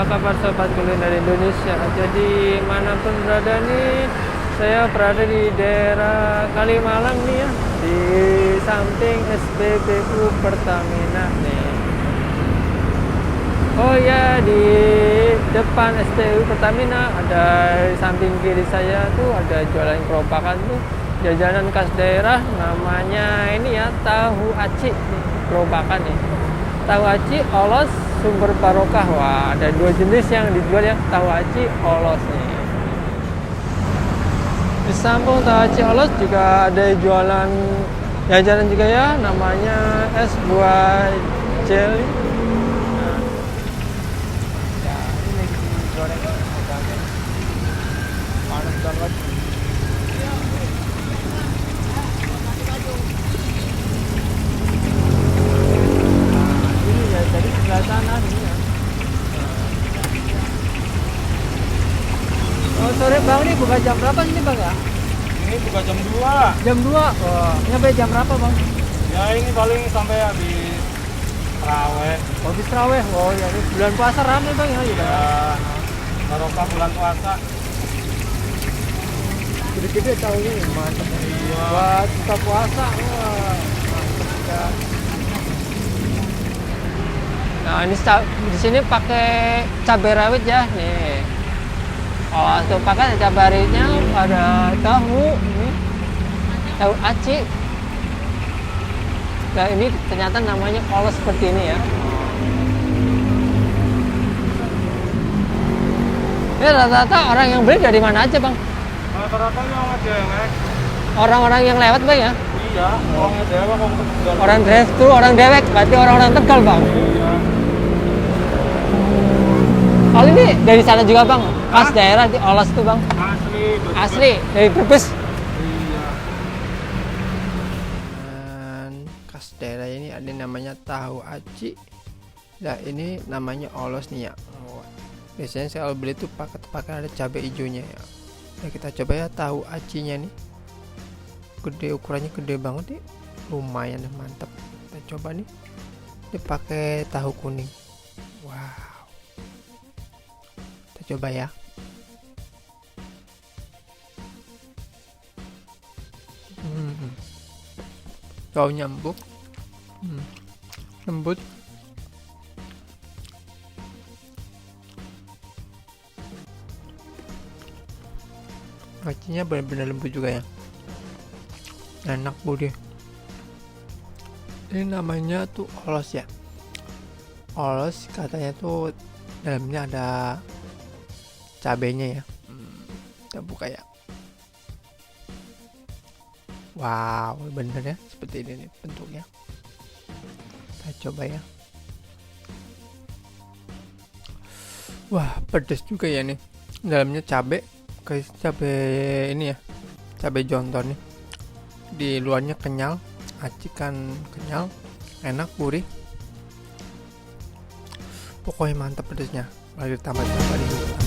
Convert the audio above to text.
apa kabar sobat kuliner Indonesia? Jadi manapun berada nih, saya berada di daerah Kalimalang nih ya, di samping SPBU Pertamina nih. Oh ya, di depan SPBU Pertamina ada di samping kiri saya tuh ada jualan keropakan tuh, jajanan khas daerah namanya ini ya, tahu aci keropakan nih. Tahu aci olos sumber barokah. Wah, ada dua jenis yang dijual ya, tahu aci olos nih. Di samping tahu aci olos juga ada jualan jajanan juga ya, namanya es buah jelly. Nah, ya ini gorengnya agak panas banget. Jadi sebelah sana nih ya. Oh sore bang, ini buka jam berapa sini bang ya? Ini buka jam 2. Jam 2. Oh, nyampe jam berapa bang? Ya ini paling sampai habis terawih. Habis terawih. Oh ya, ini bulan puasa ramai bang ya? Ya, barokah bulan puasa. Gede-gede tahunya nih, mantap. Iya. Buat buka puasa, wah mantap ya. Nah ini di sini pakai cabai rawit ya nih. Oh tuh pakai cabai rawitnya, ada tahu ini, tahu aci. Nah ini ternyata namanya olos seperti ini ya. Ini rata-rata orang yang beli dari mana aja bang? Rata-rata yang ada yang Orang-orang yang lewat bang ya? iya, orang Jawa kok jual. Orang drive thru, orang dewek, berarti orang-orang Tegal bang. Iya. Oh ini dari sana juga bang, khas daerah di olos tuh bang. Asli. Asli dari Brebes. Iya. Dan khas daerah ini ada namanya tahu aci. Nah ini namanya olos nih ya. Biasanya saya kalau beli tuh pakai ada cabai hijaunya ya. Nah kita coba ya tahu acinya nih. Gede, ukurannya gede banget nih. Lumayan mantap. Kita coba nih. Ini pakai tahu kuning. Wow. Kita coba ya. Tahunya empuk. Lembut. Acinya benar-benar lembut juga ya. Enak bude. Ini namanya tuh olos ya. Olos katanya tuh dalamnya ada cabenya ya. Kita buka ya. Wow, bener ya, seperti ini nih bentuknya. Kita coba ya. Wah, pedas juga ya nih. Dalamnya cabe, kayak cabe ini ya, cabe jonton nih. Di luarnya kenyal, aci kan kenyal, enak, gurih. Pokoknya mantap pedasnya. Lagi tambah-tambah